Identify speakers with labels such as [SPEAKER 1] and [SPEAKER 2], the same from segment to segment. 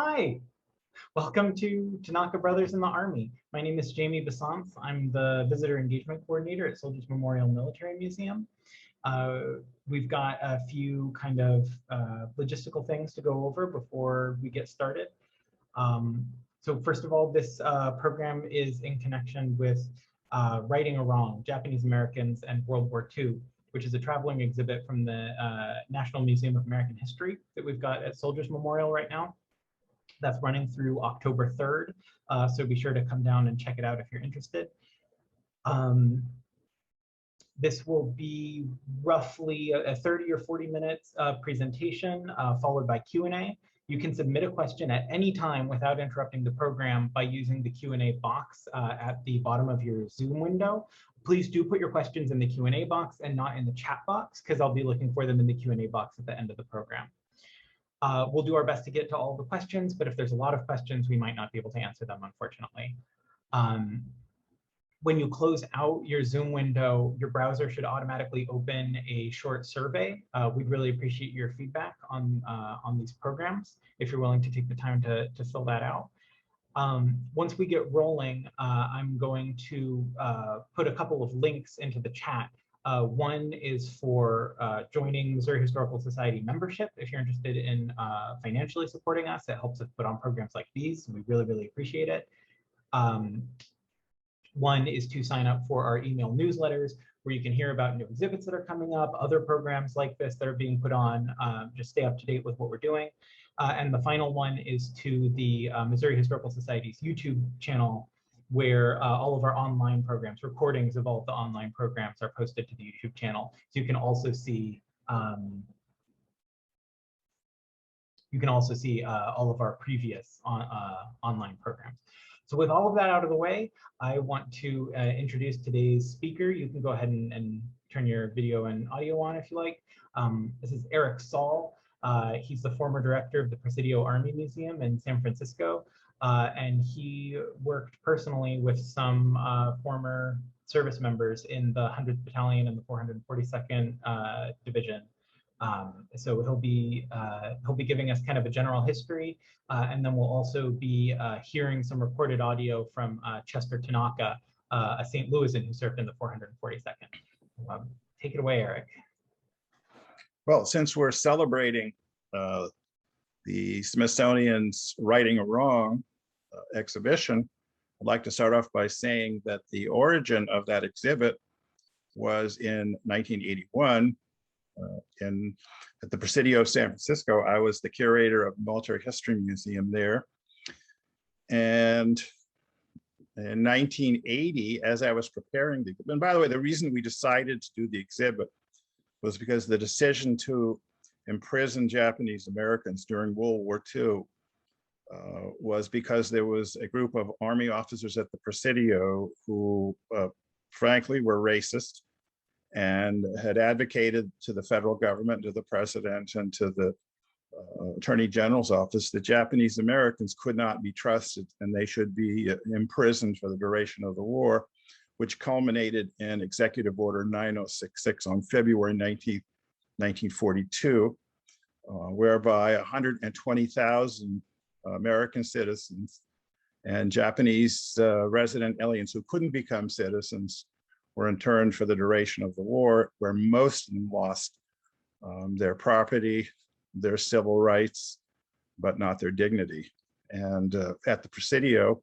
[SPEAKER 1] Hi, welcome to Tanaka Brothers in the Army. My name is Jamie Bassance. I'm the Visitor Engagement Coordinator at Soldiers Memorial Military Museum. Uh, we've got a few kind of logistical things to go over before we get started. So first of all, this program is in connection with Righting a Wrong, Japanese Americans and World War II, which is a traveling exhibit from the National Museum of American History that we've got at Soldiers Memorial right now. That's running through October 3rd, so be sure to come down and check it out if you're interested. This will be roughly a 30 or 40 minutes presentation followed by Q&A. You can submit a question at any time without interrupting the program by using the Q&A box at the bottom of your Zoom window. Please do put your questions in the Q&A box and not in the chat box, because I'll be looking for them in the Q&A box at the end of the program. We'll do our best to get to all the questions, but if there's a lot of questions, we might not be able to answer them, unfortunately. When you close out your Zoom window, your browser should automatically open a short survey. We'd really appreciate your feedback on these programs, if you're willing to take the time to fill that out. Once we get rolling, I'm going to put a couple of links into the chat. One is for joining Missouri Historical Society membership. If you're interested in financially supporting us, it helps us put on programs like these. We really, really appreciate it. One is to sign up for our email newsletters, where you can hear about new exhibits that are coming up, other programs like this that are being put on, just stay up to date with what we're doing. And the final one is to the Missouri Historical Society's YouTube channel, where all of our online programs, recordings of all of the online programs, are posted to the YouTube channel. So you can also see all of our previous online programs. So with all of that out of the way, I want to introduce today's speaker. You can go ahead and turn your video and audio on if you like. This is Eric Saul. He's the former director of the Presidio Army Museum in San Francisco. And he worked personally with some former service members in the 100th Battalion and the 442nd Division. So he'll be giving us kind of a general history, and then we'll also be hearing some recorded audio from Chester Tanaka, a St. Louisan who served in the 442nd. Take it away, Eric.
[SPEAKER 2] Well, since we're celebrating the Smithsonian's Righting a Wrong exhibition, I'd like to start off by saying that the origin of that exhibit was in 1981 at the Presidio of San Francisco. I was the curator of the Military History Museum there. And in 1980, as I was preparing and by the way, the reason we decided to do the exhibit was because the decision to imprison Japanese Americans during World War II was because there was a group of Army officers at the Presidio who, frankly, were racist and had advocated to the federal government, to the president, and to the Attorney General's office that Japanese Americans could not be trusted and they should be imprisoned for the duration of the war, which culminated in Executive Order 9066 on February 19th, 1942, whereby 120,000 American citizens and Japanese resident aliens who couldn't become citizens were interned for the duration of the war, where most of them lost their property, their civil rights, but not their dignity. And at the Presidio,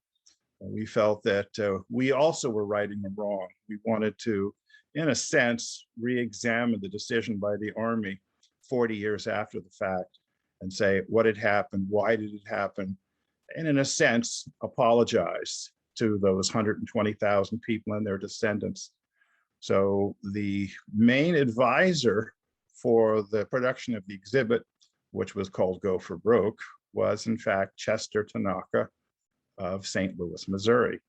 [SPEAKER 2] we felt that we also were righting them wrong. We wanted to, in a sense, re-examine the decision by the Army 40 years after the fact and say what had happened, why did it happen, and in a sense, apologize to those 120,000 people and their descendants. So the main advisor for the production of the exhibit, which was called Go for Broke, was in fact Chester Tanaka of St. Louis, Missouri,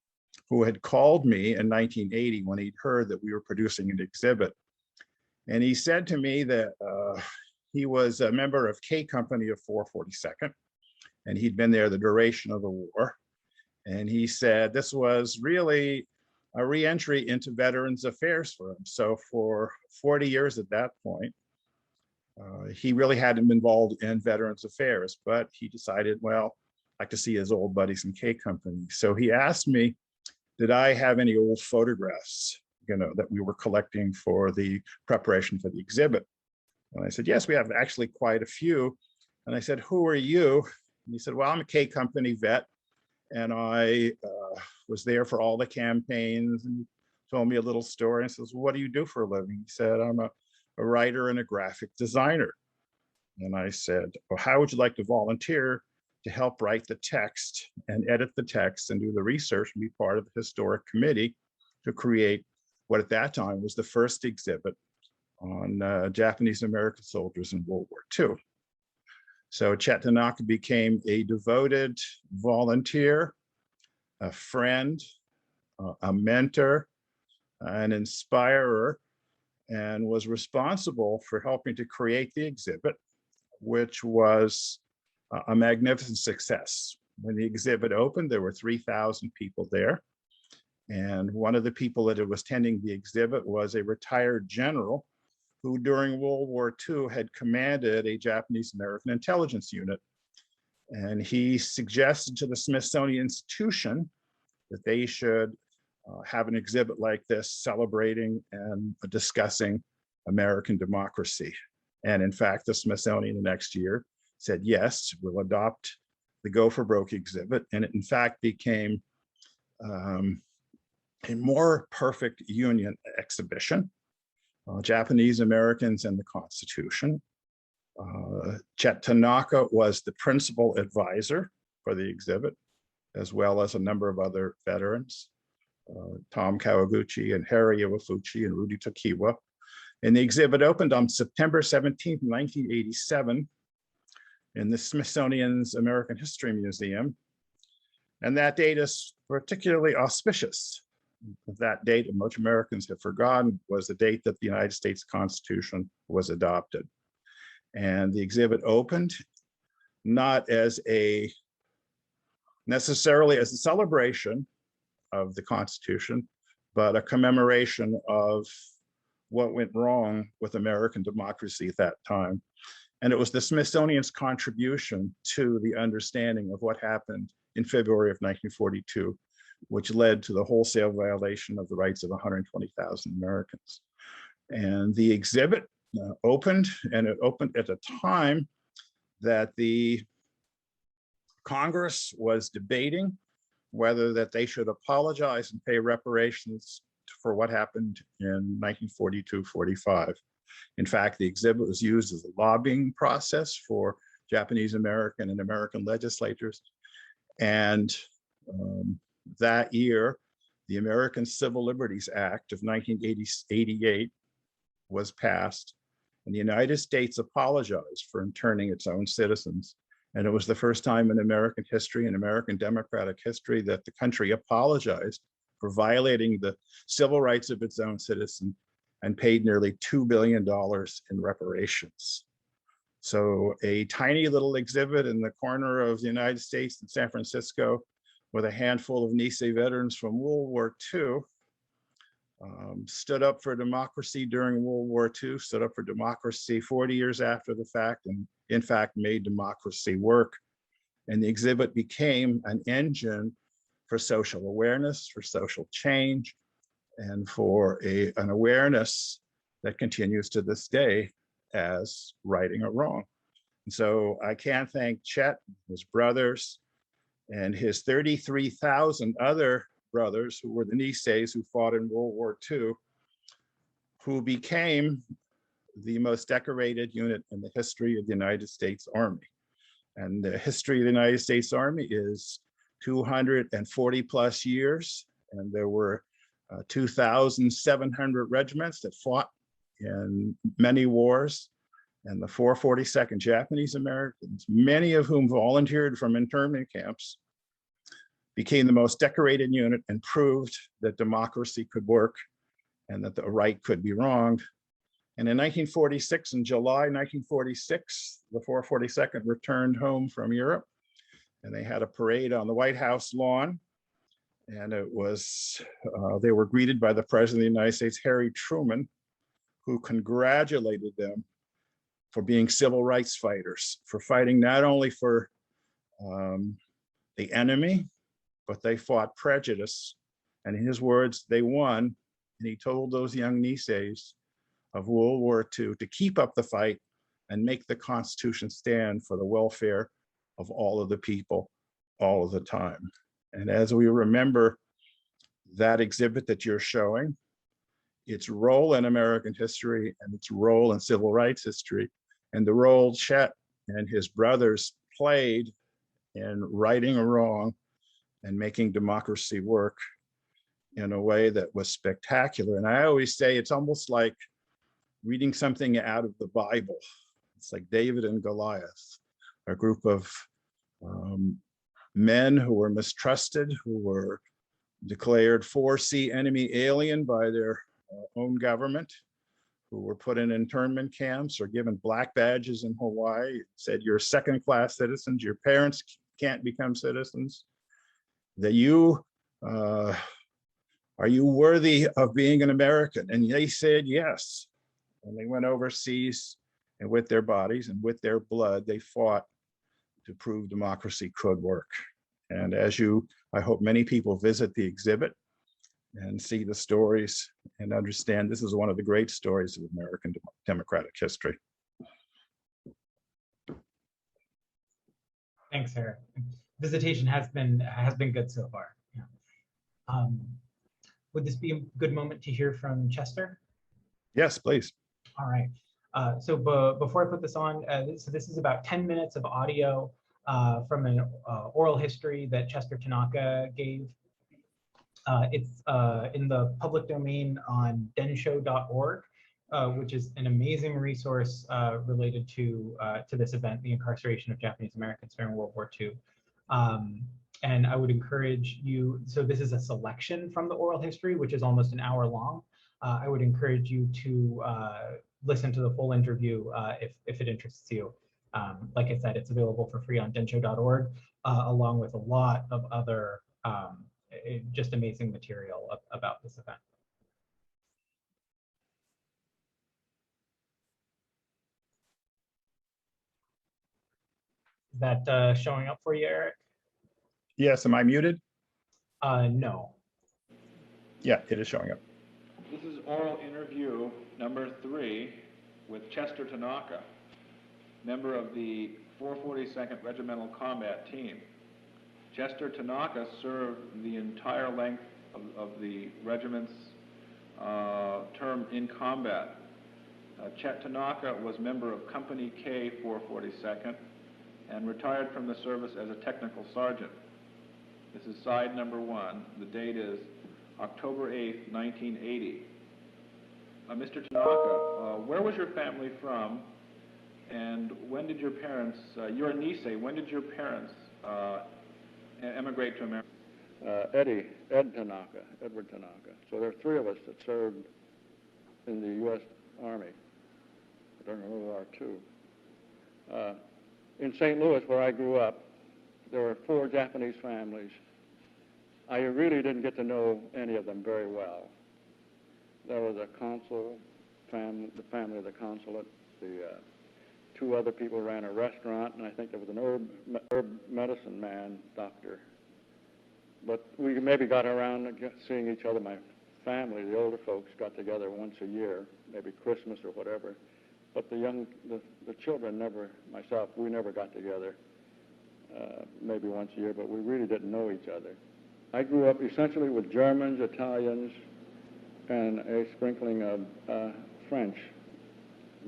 [SPEAKER 2] who had called me in 1980 when he'd heard that we were producing an exhibit. And he said to me that he was a member of K Company of 442nd, and he'd been there the duration of the war. And he said this was really a re-entry into Veterans Affairs for him. So for 40 years at that point, he really hadn't been involved in Veterans Affairs, but he decided, well, like to see his old buddies in K Company. So he asked me, did I have any old photographs, that we were collecting for the preparation for the exhibit? And I said, yes, we have actually quite a few. And I said, who are you? And he said, well, I'm a K Company vet, and I was there for all the campaigns. And he told me a little story and says, well, what do you do for a living? He said, I'm a writer and a graphic designer. And I said, well, how would you like to volunteer to help write the text and edit the text and do the research and be part of the historic committee to create what at that time was the first exhibit on Japanese American soldiers in World War II. So Chet Tanaka became a devoted volunteer, a friend, a mentor, an inspirer, and was responsible for helping to create the exhibit, which was a magnificent success. When the exhibit opened, there were 3,000 people there. And one of the people that was tending the exhibit was a retired general who during World War II had commanded a Japanese American intelligence unit. And he suggested to the Smithsonian Institution that they should have an exhibit like this celebrating and discussing American democracy. And in fact, the Smithsonian the next year said, yes, we'll adopt the Go for Broke exhibit. And it in fact became a more perfect union exhibition, Japanese Americans and the Constitution. Chet Tanaka was the principal advisor for the exhibit, as well as a number of other veterans, Tom Kawaguchi and Harry Iwafuchi and Rudy Tokiwa. And the exhibit opened on September 17th, 1987 in the Smithsonian's American History Museum. And that date is particularly auspicious. That date, which Americans have forgotten, was the date that the United States Constitution was adopted. And the exhibit opened not as necessarily as a celebration of the Constitution, but a commemoration of what went wrong with American democracy at that time. And it was the Smithsonian's contribution to the understanding of what happened in February of 1942, which led to the wholesale violation of the rights of 120,000 Americans. And the exhibit opened, and it opened at a time that the Congress was debating whether that they should apologize and pay reparations for what happened in 1942-45. In fact, the exhibit was used as a lobbying process for Japanese American and American legislators. And that year, the American Civil Liberties Act of 1988 was passed, and the United States apologized for interning its own citizens. And it was the first time in American history and American democratic history that the country apologized for violating the civil rights of its own citizens and paid nearly $2 billion in reparations. So a tiny little exhibit in the corner of the United States in San Francisco with a handful of Nisei veterans from World War II, stood up for democracy during World War II, stood up for democracy 40 years after the fact, and in fact made democracy work. And the exhibit became an engine for social awareness, for social change, and for an awareness that continues to this day as righting a wrong. And so I can't thank Chet, his brothers, and his 33,000 other brothers who were the Niseis who fought in World War II, who became the most decorated unit in the history of the United States Army. And the history of the United States Army is 240 plus years, and there were 2,700 regiments that fought in many wars. And the 442nd Japanese Americans, many of whom volunteered from internment camps, became the most decorated unit and proved that democracy could work and that the right could be wronged. And in 1946, in July 1946, the 442nd returned home from Europe, and they had a parade on the White House lawn. And it was, they were greeted by the President of the United States, Harry Truman, who congratulated them for being civil rights fighters, for fighting not only for the enemy, but they fought prejudice. And in his words, they won. And he told those young Niseys of World War II to keep up the fight and make the Constitution stand for the welfare of all of the people all of the time. And as we remember that exhibit that you're showing, its role in American history and its role in civil rights history, and the role Chet and his brothers played in righting a wrong and making democracy work in a way that was spectacular. And I always say it's almost like reading something out of the Bible. It's like David and Goliath, a group of men who were mistrusted, who were declared 4C enemy alien by their own government, who were put in internment camps or given black badges in Hawaii. It said you're second-class citizens, your parents can't become citizens, that you, are you worthy of being an American? And they said yes. And they went overseas, and with their bodies and with their blood, they fought to prove democracy could work. And as I hope many people visit the exhibit and see the stories and understand this is one of the great stories of American democratic history.
[SPEAKER 1] Thanks, Eric. Visitation has been good so far. Yeah. Would this be a good moment to hear from Chester?
[SPEAKER 2] Yes, please.
[SPEAKER 1] All right. So before I put this on, so this is about 10 minutes of audio from an oral history that Chester Tanaka gave. It's in the public domain on densho.org, which is an amazing resource related to this event, the incarceration of Japanese Americans during World War II. And I would encourage you, so this is a selection from the oral history, which is almost an hour long. I would encourage you to listen to the full interview if it interests you. Like I said, it's available for free on densho.org, along with a lot of other just amazing material about this event. Is that showing up for you, Eric?
[SPEAKER 2] Yes, am I muted?
[SPEAKER 1] No.
[SPEAKER 2] Yeah, it is showing up.
[SPEAKER 3] This is oral interview number 3 with Chester Tanaka, member of the 442nd Regimental Combat Team. Chester Tanaka served the entire length of the regiment's term in combat. Chet Tanaka was member of Company K 442nd and retired from the service as a technical sergeant. This is side number 1. The date is October 8th, 1980. Mr. Tanaka, where was your family from, and when did your parents, you're a Nisei, when did your parents emigrate to America?
[SPEAKER 4] Edward Tanaka. So there are 3 of us that served in the U.S. Army during World War II. In St. Louis, where I grew up, there were 4 Japanese families. I really didn't get to know any of them very well. There was a consul family, the family of the consulate. The 2 other people ran a restaurant, and I think there was an herb medicine man, doctor. But we maybe got around seeing each other. My family, the older folks, got together once a year, maybe Christmas or whatever. But the children never, myself, we never got together, maybe once a year, but we really didn't know each other. I grew up essentially with Germans, Italians, and a sprinkling of French.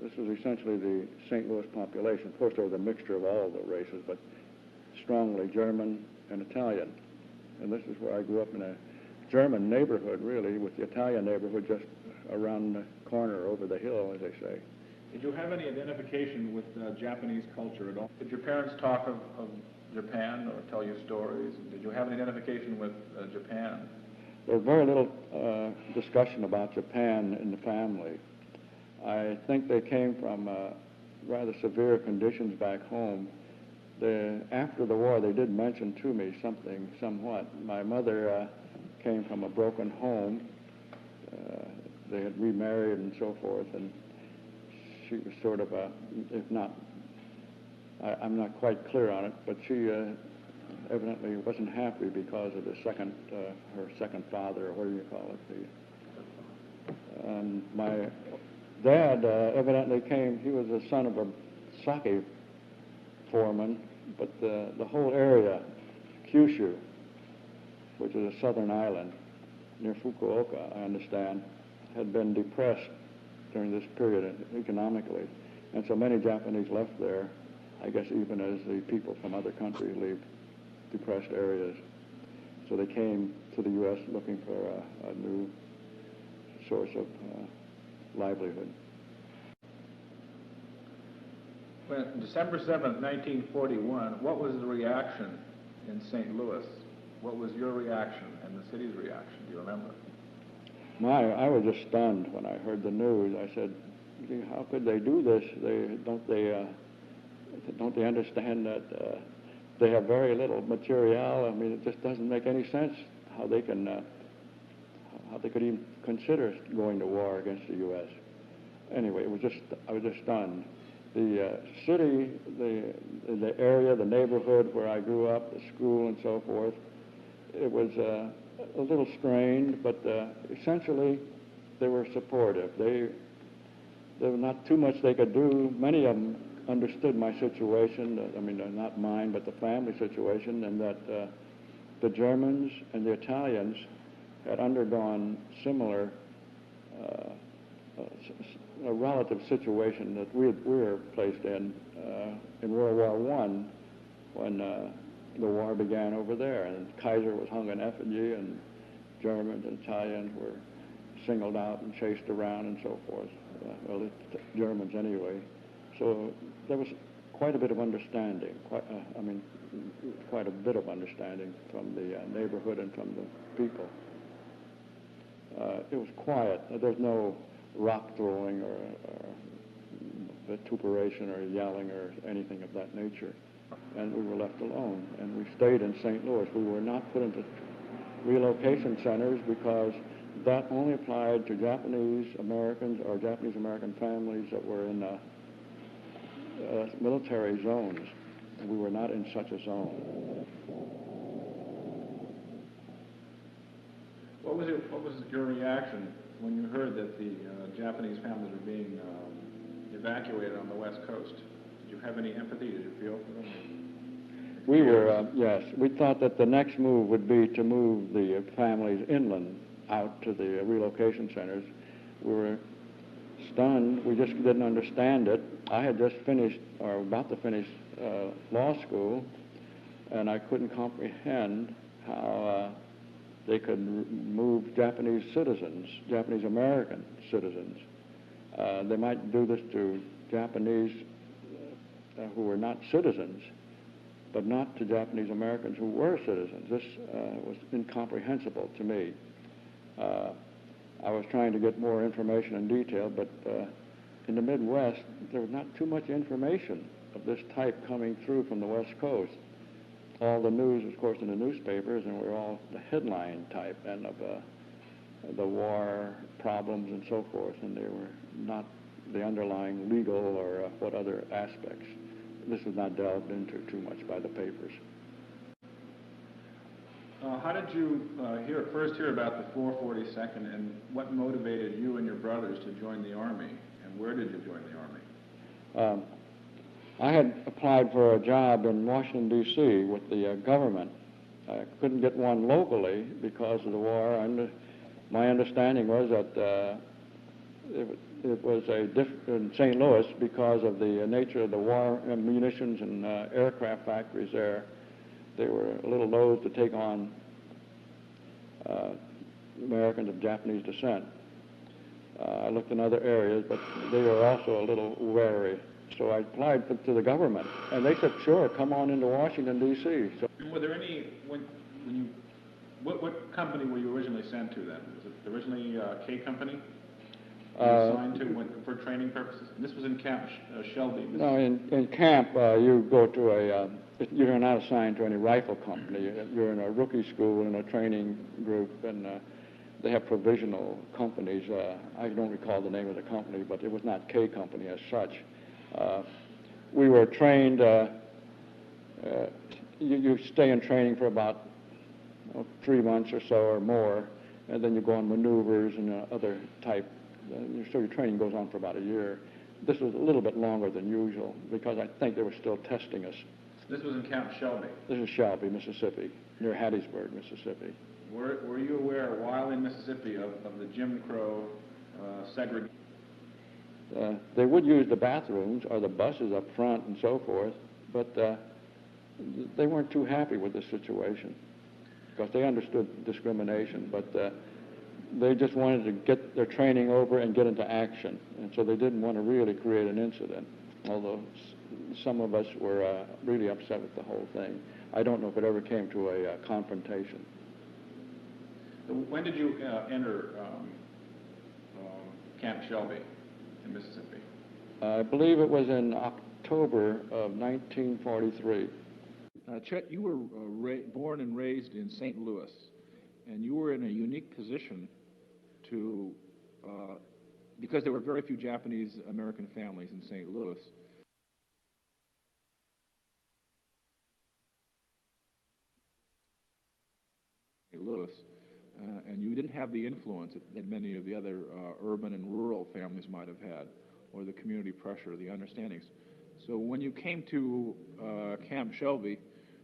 [SPEAKER 4] This was essentially the St. Louis population. Of course, there was a mixture of all the races, but strongly German and Italian. And this is where I grew up, in a German neighborhood, really, with the Italian neighborhood just around the corner, over the hill, as they say.
[SPEAKER 3] Did you have any identification with Japanese culture at all? Did your parents talk of Japan or tell you stories? Did you have an identification with Japan?
[SPEAKER 4] There was very little discussion about Japan in the family. I think they came from rather severe conditions back home. After the war, they did mention to me somewhat. My mother came from a broken home. They had remarried and so forth, and she was sort of a, if not, I'm not quite clear on it, but she evidently wasn't happy because of the second, her second father, or what do you call it? My dad evidently came, he was the son of a sake foreman, but the whole area, Kyushu, which is a southern island near Fukuoka, I understand, had been depressed during this period economically. And so many Japanese left there, I guess even as the people from other countries leave depressed areas. So they came to the U.S. looking for a new source of livelihood.
[SPEAKER 3] Well, December 7th, 1941, what was the reaction in St. Louis? What was your reaction and the city's reaction? Do you remember?
[SPEAKER 4] I was just stunned when I heard the news. I said, how could they do this? Don't they understand that they have very little material? I mean, it just doesn't make any sense how they could even consider going to war against the U.S. Anyway, I was just stunned. The city, the area, the neighborhood where I grew up, the school and so forth, it was a little strained, but essentially they were supportive. There was not too much they could do. Many of them understood my situation, I mean, not mine, but the family situation, and that the Germans and the Italians had undergone similar a relative situation that we were placed in World War I when the war began over there, and Kaiser was hung in effigy, and Germans and Italians were singled out and chased around and so forth. Well, the Germans anyway. So there was quite a bit of understanding, quite a bit of understanding from the neighborhood and from the people. It was quiet. There's no rock throwing or vituperation or yelling or anything of that nature. And we were left alone. And we stayed in St. Louis. We were not put into relocation centers because that only applied to Japanese Americans or Japanese American families that were in military zones. And we were not in such a zone.
[SPEAKER 3] What was your reaction when you heard that the Japanese families were being evacuated on the West Coast? Did you have any empathy? Did you feel for them?
[SPEAKER 4] We were, yes. We thought that the next move would be to move the families inland out to the relocation centers. We were stunned. We just didn't understand it. I had just finished, or about to finish, law school, and I couldn't comprehend how they could move Japanese citizens, Japanese American citizens. They might do this to Japanese who were not citizens, but not to Japanese Americans who were citizens. This was incomprehensible to me. I was trying to get more information and detail, but in the Midwest, there was not too much information of this type coming through from the West Coast. All the news, of course, in the newspapers, and we're all the headline type and of the war problems and so forth, and they were not the underlying legal or what other aspects. This was not delved into too much by the papers.
[SPEAKER 3] How did you first hear about the 442nd, and what motivated you and your brothers to join the Army, and where did you join the Army?
[SPEAKER 4] I had applied for a job in Washington, D.C. with the government. I couldn't get one locally because of the war, and my understanding was that it was in St. Louis because of the nature of the war and munitions and aircraft factories there. They were a little loath to take on Americans of Japanese descent. I looked in other areas, but they were also a little wary. So I applied to the government, and they said, sure, come on into Washington, D.C. So,
[SPEAKER 3] were there any, what company were you originally sent to then? Was it originally K Company? You assigned to for training purposes? And this was in Camp Shelby.
[SPEAKER 4] No, in camp, you go to you're not assigned to any rifle company. You're in a rookie school in a training group, and they have provisional companies. I don't recall the name of the company, but it was not K Company as such. We were trained you stay in training for about 3 months or so or more, and then you go on maneuvers and other type. So your training goes on for about a year. This was a little bit longer than usual because I think they were still testing us.
[SPEAKER 3] This was in Camp Shelby.
[SPEAKER 4] This is Shelby, Mississippi, near Hattiesburg, Mississippi.
[SPEAKER 3] Were you aware while in Mississippi of the Jim Crow segregation?
[SPEAKER 4] They would use the bathrooms or the buses up front and so forth, but they weren't too happy with the situation because they understood discrimination, but they just wanted to get their training over and get into action, and so they didn't want to really create an incident, although some of us were really upset with the whole thing. I don't know if it ever came to a confrontation.
[SPEAKER 3] When did you enter Camp Shelby in Mississippi?
[SPEAKER 4] I believe it was in October of 1943.
[SPEAKER 5] Chet, you were born and raised in St. Louis, and you were in a unique position to, because there were very few Japanese American families in St. Louis. And you didn't have the influence that many of the other urban and rural families might have had, or the community pressure, the understandings. So when you came to Camp Shelby,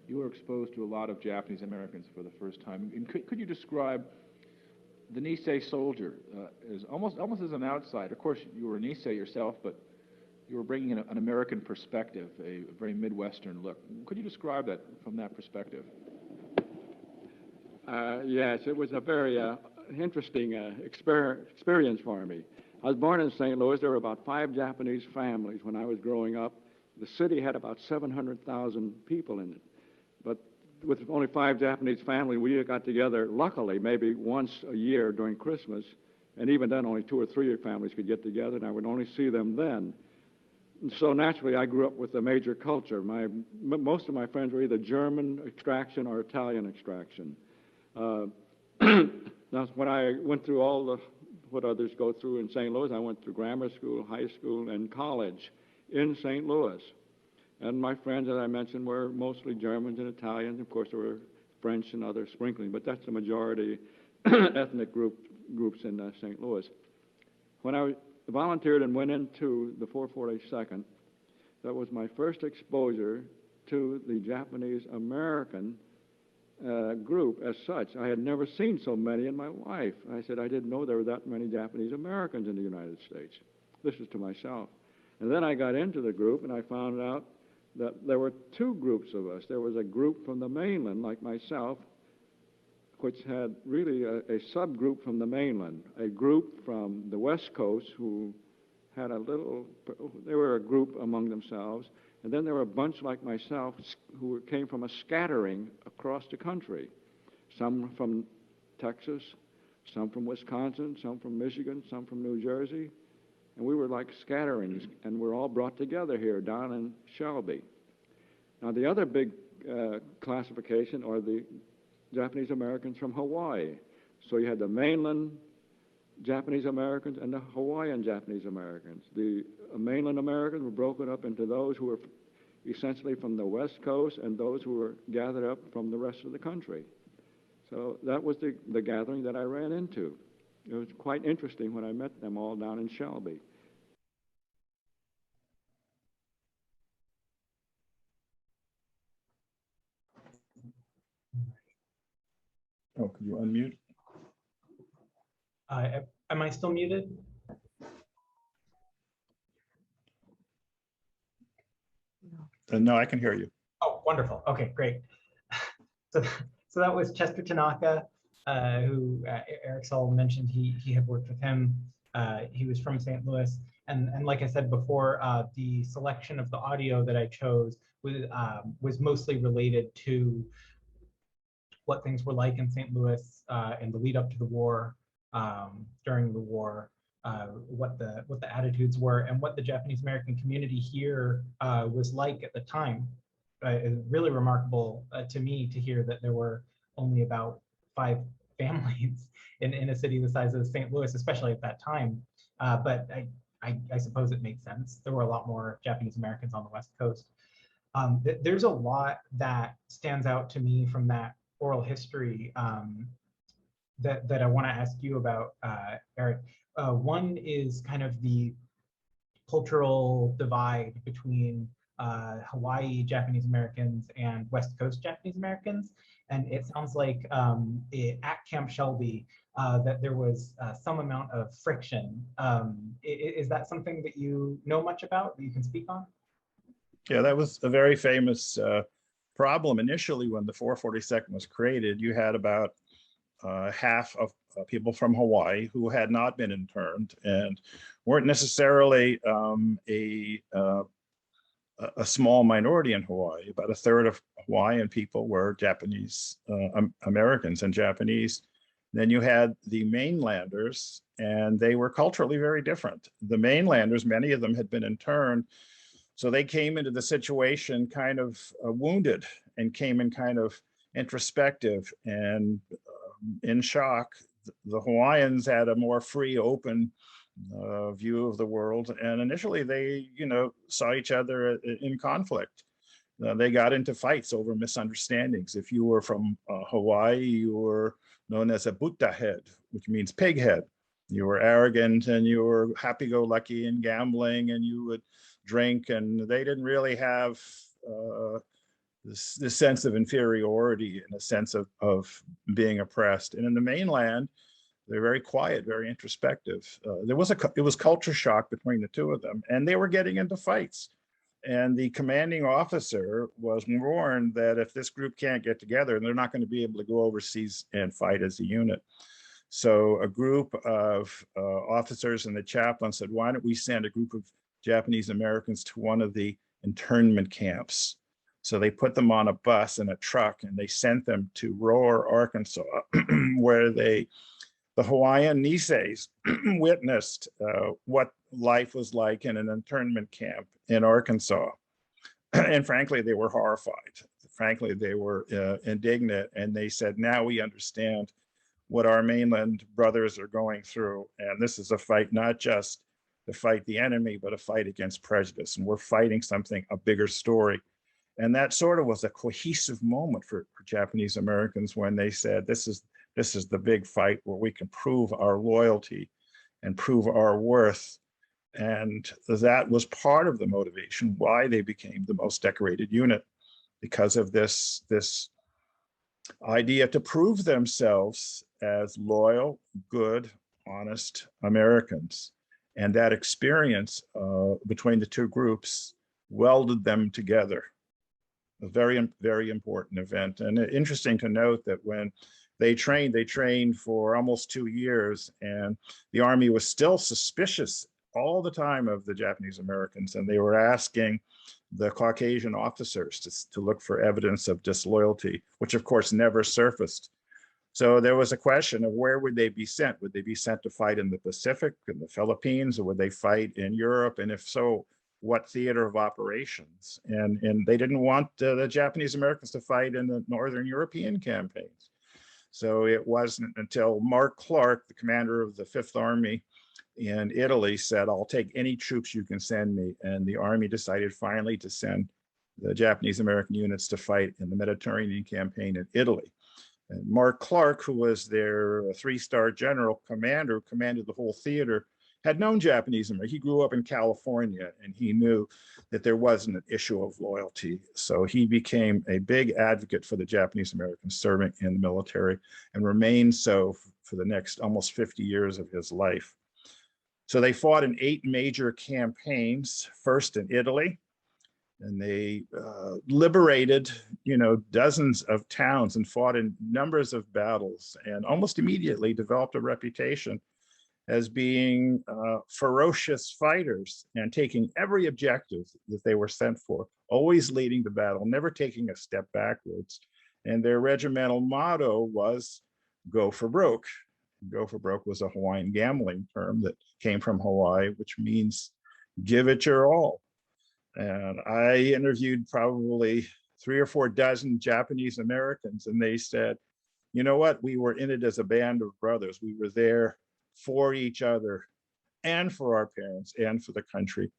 [SPEAKER 5] you were exposed to a lot of Japanese Americans for the first time. And could you describe the Nisei soldier as almost as an outsider? Of course, you were a Nisei yourself, but you were bringing in an American perspective, a very Midwestern look. Could you describe that from that perspective?
[SPEAKER 4] Yes, it was a very interesting experience for me. I was born in St. Louis. There were about 5 Japanese families when I was growing up. The city had about 700,000 people in it. But with only 5 Japanese families, we got together, luckily, maybe once a year during Christmas. And even then, only 2 or 3 families could get together, and I would only see them then. And so naturally, I grew up with a major culture. Most of my friends were either German extraction or Italian extraction. That's when I went through all what others go through in St. Louis. I went through grammar school, high school, and college in St. Louis. And my friends, as I mentioned, were mostly Germans and Italians. Of course, there were French and other sprinkling, but that's the majority ethnic groups in St. Louis. When I volunteered and went into the 442nd, that was my first exposure to the Japanese American group as such. I had never seen so many in my life. I said, I didn't know there were that many Japanese Americans in the United States. This is to myself. And then I got into the group and I found out that there were 2 groups of us. There was a group from the mainland, like myself, which had really a subgroup from the mainland, a group from the West Coast who had they were a group among themselves. And then there were a bunch like myself who came from a scattering across the country. Some from Texas, some from Wisconsin, some from Michigan, some from New Jersey. And we were like scatterings, and we're all brought together here down in Shelby. Now, the other big classification are the Japanese Americans from Hawaii. So you had the mainland Japanese Americans and the Hawaiian Japanese Americans. The mainland Americans were broken up into those who were essentially from the West Coast and those who were gathered up from the rest of the country. So that was the gathering that I ran into. It was quite interesting when I met them all down in Shelby.
[SPEAKER 2] Oh, could you unmute?
[SPEAKER 1] Am I still muted?
[SPEAKER 2] No, I can hear you.
[SPEAKER 1] Oh, wonderful. Okay, great. So that was Chester Tanaka, who Eric Saul mentioned he had worked with him. He was from St. Louis. And like I said before, the selection of the audio that I chose was mostly related to what things were like in St. Louis in the lead up to the war, during the war, what the attitudes were, and what the Japanese American community here was like at the time. It's really remarkable to me to hear that there were only about 5 families in a city the size of St. Louis, especially at that time. But I suppose it makes sense. There were a lot more Japanese Americans on the West Coast. There's a lot that stands out to me from that oral history that I want to ask you about, Eric. One is kind of the cultural divide between Hawaii Japanese Americans and West Coast Japanese Americans. And it sounds like at Camp Shelby that there was some amount of friction. Is that something that you know much about, that you can speak on?
[SPEAKER 2] Yeah, that was a very famous problem. Initially, when the 442nd was created, you had about half of people from Hawaii who had not been interned and weren't necessarily a small minority in Hawaii. About a third of Hawaiian people were Japanese Americans and Japanese. Then you had the mainlanders, and they were culturally very different. The mainlanders, many of them had been interned, so they came into the situation kind of wounded and came in kind of introspective and in shock. The Hawaiians had a more free, open view of the world, and initially they, saw each other in conflict. They got into fights over misunderstandings. If you were from Hawaii, you were known as a buta head, which means pig head. You were arrogant and you were happy-go-lucky and gambling, and you would drink, and they didn't really have this sense of inferiority and a sense of being oppressed. And in the mainland, they're very quiet, very introspective. It was culture shock between the two of them, and they were getting into fights. And the commanding officer was warned that if this group can't get together, they're not going to be able to go overseas and fight as a unit. So a group of officers and the chaplain said, why don't we send a group of Japanese Americans to one of the internment camps? So they put them on a bus and a truck, and they sent them to Rohr, Arkansas, where the Hawaiian Niseis witnessed what life was like in an internment camp in Arkansas. And frankly, they were horrified. Frankly, they were indignant, and they said, now we understand what our mainland brothers are going through. And this is a fight, not just to fight the enemy, but a fight against prejudice. And we're fighting something, a bigger story. And that sort of was a cohesive moment for Japanese Americans when they said, this is the big fight where we can prove our loyalty and prove our worth. And that was part of the motivation why they became the most decorated unit, because of this idea to prove themselves as loyal, good, honest Americans. And that experience between the two groups welded them together. A very, very important event. And interesting to note that when they trained for almost 2 years, and the Army was still suspicious all the time of the Japanese Americans, and they were asking the Caucasian officers to look for evidence of disloyalty, which of course never surfaced. So there was a question of where would they be sent? Would they be sent to fight in the Pacific, in the Philippines, or would they fight in Europe? And if so, what theater of operations? And they didn't want the Japanese Americans to fight in the Northern European campaigns. So it wasn't until Mark Clark, the commander of the Fifth Army in Italy, said, I'll take any troops you can send me. And the Army decided finally to send the Japanese American units to fight in the Mediterranean campaign in Italy. And Mark Clark, who was their 3-star general commander, who commanded the whole theater, had known Japanese Americans. He grew up in California, and he knew that there wasn't an issue of loyalty. So he became a big advocate for the Japanese Americans serving in the military, and remained so for the next almost 50 years of his life. So they fought in 8 major campaigns, first in Italy, and they liberated, dozens of towns and fought in numbers of battles, and almost immediately developed a reputation as being ferocious fighters and taking every objective that they were sent for, always leading the battle, never taking a step backwards. And their regimental motto was go for broke. Go for broke was a Hawaiian gambling term that came from Hawaii, which means give it your all. And I interviewed probably 3 or 4 dozen Japanese Americans, and they said, you know what, we were in it as a band of brothers. We were there for each other and for our parents and for the country.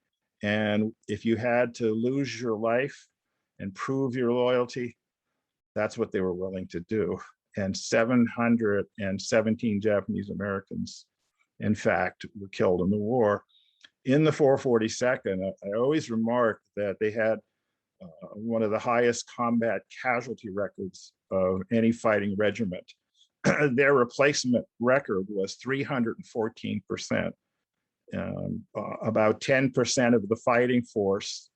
[SPEAKER 2] And if you had to lose your life and prove your loyalty, that's what they were willing to do. And 717 Japanese Americans, in fact, were killed in the war. In the 442nd, I always remarked that they had one of the highest combat casualty records of any fighting regiment. Their replacement record was 314%. About 10% of the fighting force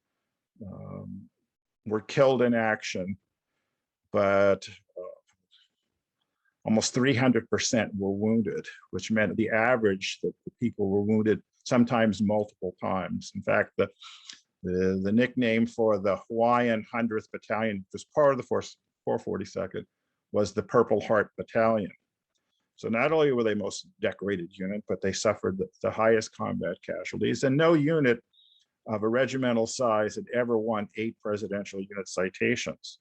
[SPEAKER 2] were killed in action, but almost 300% were wounded, which meant the average that the people were wounded sometimes multiple times. In fact, the nickname for the Hawaiian 100th Battalion, which was part of the 442nd, was the Purple Heart Battalion. So not only were they most decorated unit, but they suffered the highest combat casualties, and no unit of a regimental size had ever won 8 presidential unit citations.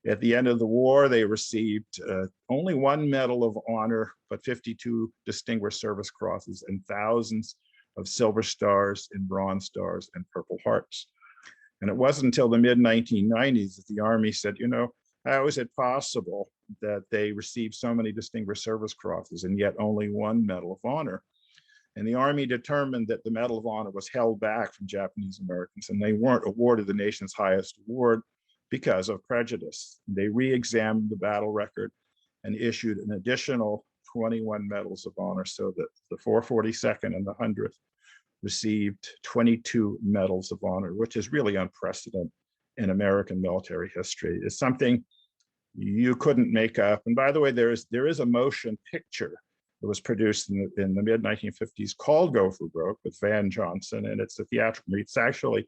[SPEAKER 2] At the end of the war, they received only 1 Medal of Honor, but 52 Distinguished Service Crosses and thousands of Silver Stars and Bronze Stars and Purple Hearts. And it wasn't until the mid-1990s that the Army said, you know, how is it possible that they received so many Distinguished Service Crosses and yet only 1 Medal of Honor? And the Army determined that the Medal of Honor was held back from Japanese Americans, and they weren't awarded the nation's highest award because of prejudice. They re-examined the battle record and issued an additional 21 Medals of Honor, so that the 442nd and the 100th received 22 Medals of Honor, which is really unprecedented in American military history. It's something you couldn't make up. And by the way, there is a motion picture that was produced in the mid-1950s called Go for Broke with Van Johnson, and it's a theatrical movie. It's actually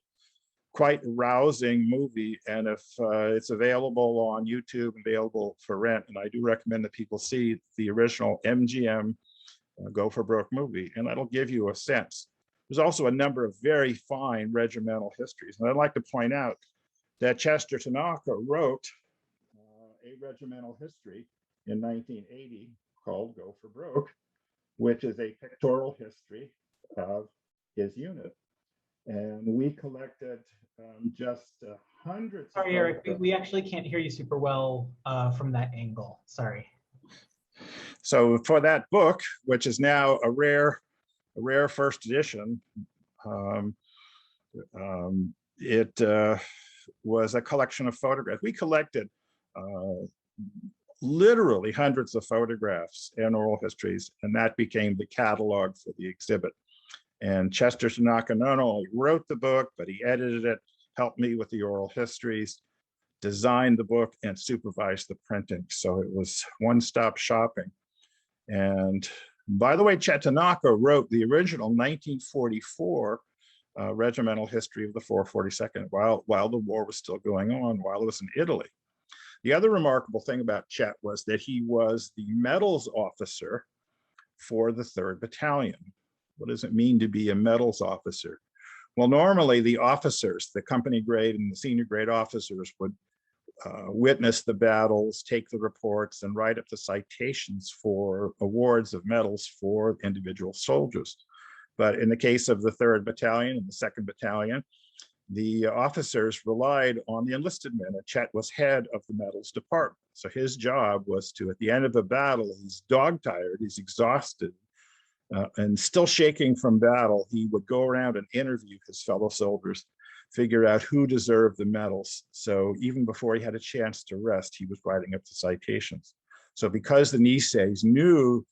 [SPEAKER 2] quite a rousing movie, and if it's available on YouTube, available for rent, and I do recommend that people see the original MGM Go for Broke movie, and that'll give you a sense. There's also a number of very fine regimental histories, and I'd like to point out that Chester Tanaka wrote a regimental history in 1980 called Go for Broke, which is a pictorial history of his unit. And we collected just hundreds.
[SPEAKER 1] Sorry, Eric, we actually can't hear you super well from that angle. Sorry.
[SPEAKER 2] So for that book, which is now a rare first edition, it was a collection of photographs. We collected literally hundreds of photographs and oral histories, and that became the catalog for the exhibit. And Chester Tanaka not only wrote the book, but he edited it, helped me with the oral histories, designed the book, and supervised the printing. So it was one-stop shopping. And by the way, Chet Tanaka wrote the original 1944 regimental history of the 442nd while the war was still going on, while it was in Italy. The other remarkable thing about Chet was that he was the medals officer for the 3rd Battalion. What does it mean to be a medals officer? Well, normally the officers, the company grade and the senior grade officers would witness the battles, take the reports, and write up the citations for awards of medals for individual soldiers. But in the case of the 3rd Battalion and the 2nd Battalion, the officers relied on the enlisted men, and Chet was head of the medals department. So his job was to, at the end of a battle, he's dog-tired, he's exhausted, and still shaking from battle, he would go around and interview his fellow soldiers, figure out who deserved the medals. So even before he had a chance to rest, he was writing up the citations. So because the Niseis knew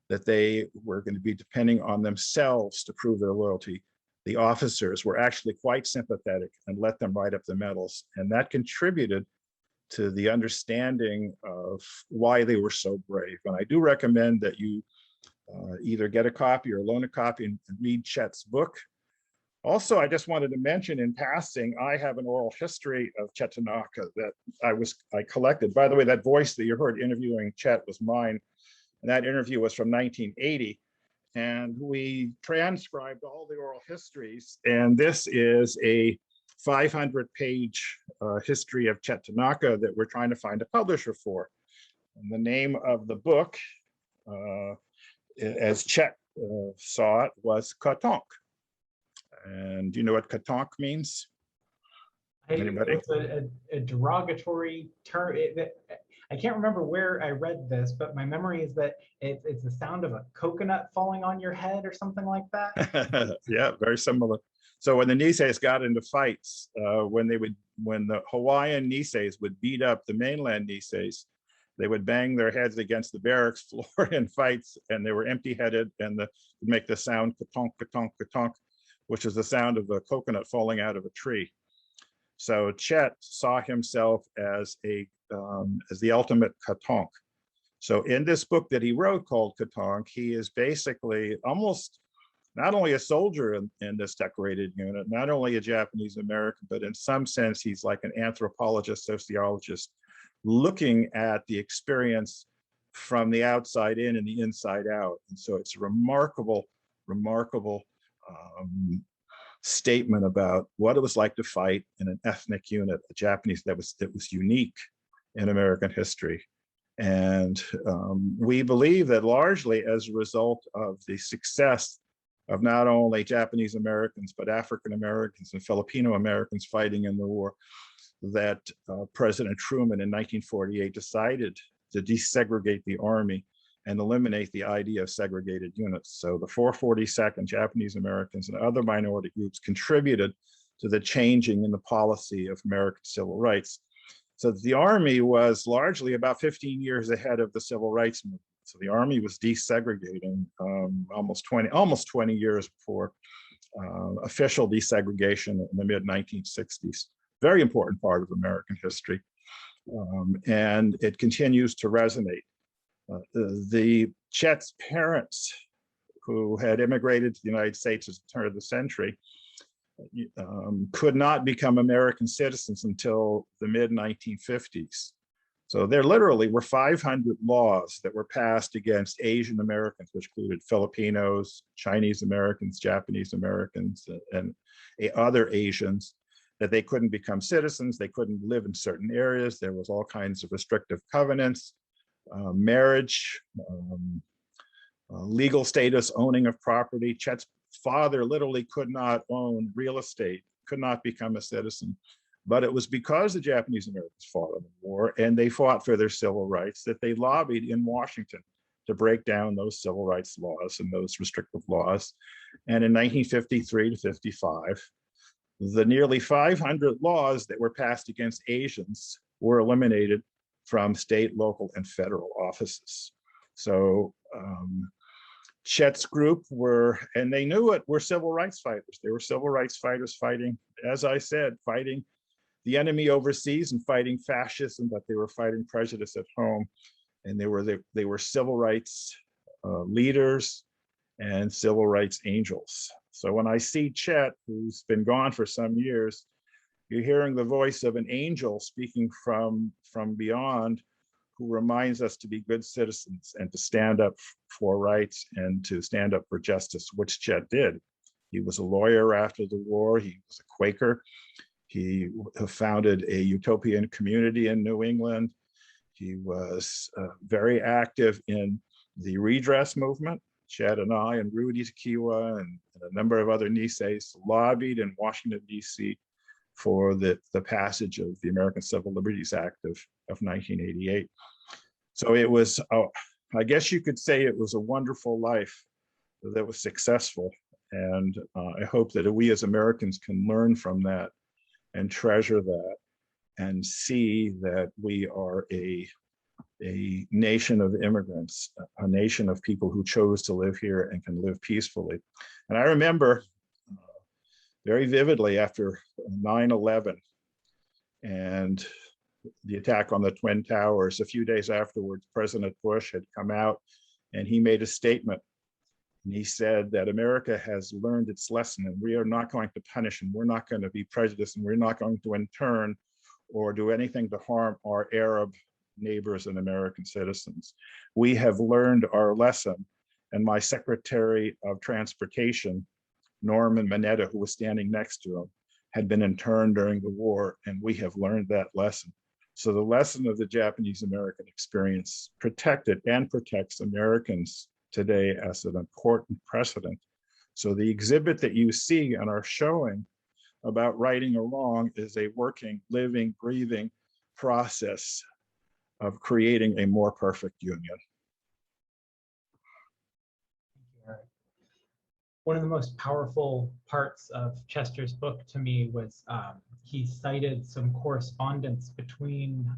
[SPEAKER 2] that they were going to be depending on themselves to prove their loyalty, the officers were actually quite sympathetic and let them write up the medals. And that contributed to the understanding of why they were so brave. And I do recommend that you either get a copy or loan a copy and read Chet's book. Also, I just wanted to mention in passing, I have an oral history of Chet Tanaka that I collected. By the way, that voice that you heard interviewing Chet was mine, and that interview was from 1980. And we transcribed all the oral histories, and this is a 500-page history of Chet Tanaka that we're trying to find a publisher for. And the name of the book, as Chet saw it, was Katonk. And do you know what Katonk means?
[SPEAKER 1] It
[SPEAKER 2] Anybody?
[SPEAKER 1] was a derogatory term. I can't remember where I read this, but my memory is that it's the sound of a coconut falling on your head or something like that.
[SPEAKER 2] Yeah, very similar. So when the Niseis got into fights, when the Hawaiian Niseis would beat up the mainland Niseis, they would bang their heads against the barracks floor in fights, and they were empty-headed, and would make the sound katonk, katonk, katonk, which is the sound of a coconut falling out of a tree. So Chet saw himself as the ultimate katonk. So in this book that he wrote called Katonk, he is basically almost not only a soldier in this decorated unit, not only a Japanese American, but in some sense, he's like an anthropologist, sociologist, looking at the experience from the outside in and the inside out. And so it's a remarkable statement about what it was like to fight in an ethnic unit, a Japanese that was unique in American history. And we believe that largely as a result of the success of not only Japanese Americans, but African Americans and Filipino Americans fighting in the war, that President Truman in 1948 decided to desegregate the Army and eliminate the idea of segregated units. So the 442nd Japanese Americans and other minority groups contributed to the changing in the policy of American civil rights. So the Army was largely about 15 years ahead of the civil rights movement. So the Army was desegregating almost 20 years before official desegregation in the mid-1960s. Very important part of American history. And it continues to resonate. The Chet's parents, who had immigrated to the United States at the turn of the century, could not become American citizens until the mid-1950s. So there literally were 500 laws that were passed against Asian Americans, which included Filipinos, Chinese Americans, Japanese Americans, and other Asians, that they couldn't become citizens, they couldn't live in certain areas. There was all kinds of restrictive covenants, marriage, legal status, owning of property. Chet's father literally could not own real estate, could not become a citizen. But it was because the Japanese Americans fought in the war and they fought for their civil rights that they lobbied in Washington to break down those civil rights laws and those restrictive laws. And in 1953 to 55, the nearly 500 laws that were passed against Asians were eliminated from state, local, and federal offices. So Chet's group and they knew it, were civil rights fighters. They were civil rights fighters fighting, as I said, fighting the enemy overseas and fighting fascism, but they were fighting prejudice at home. And they were civil rights leaders and civil rights angels. So when I see Chet, who's been gone for some years, you're hearing the voice of an angel speaking from beyond, who reminds us to be good citizens and to stand up for rights and to stand up for justice, which Chet did. He was a lawyer after the war. He was a Quaker. He founded a utopian community in New England. He was very active in the redress movement. Chet and I and Rudy Takiwa and a number of other Niseis lobbied in Washington, D.C. for the passage of the American Civil Liberties Act of 1988. So it was, I guess you could say it was a wonderful life that was successful. And I hope that we as Americans can learn from that and treasure that and see that we are a nation of immigrants, a nation of people who chose to live here and can live peacefully. And I remember very vividly after 9/11 and the attack on the Twin Towers, a few days afterwards, President Bush had come out and he made a statement. And he said that America has learned its lesson and we are not going to punish and we're not going to be prejudiced and we're not going to intern or do anything to harm our Arab neighbors and American citizens. We have learned our lesson. And my Secretary of Transportation, Norman Mineta, who was standing next to him, had been interned during the war, and we have learned that lesson. So the lesson of the Japanese American experience protected and protects Americans today as an important precedent. So the exhibit that you see in our showing about righting a wrong is a working, living, breathing process of creating a more perfect union.
[SPEAKER 1] One of the most powerful parts of Chester's book to me was he cited some correspondence between,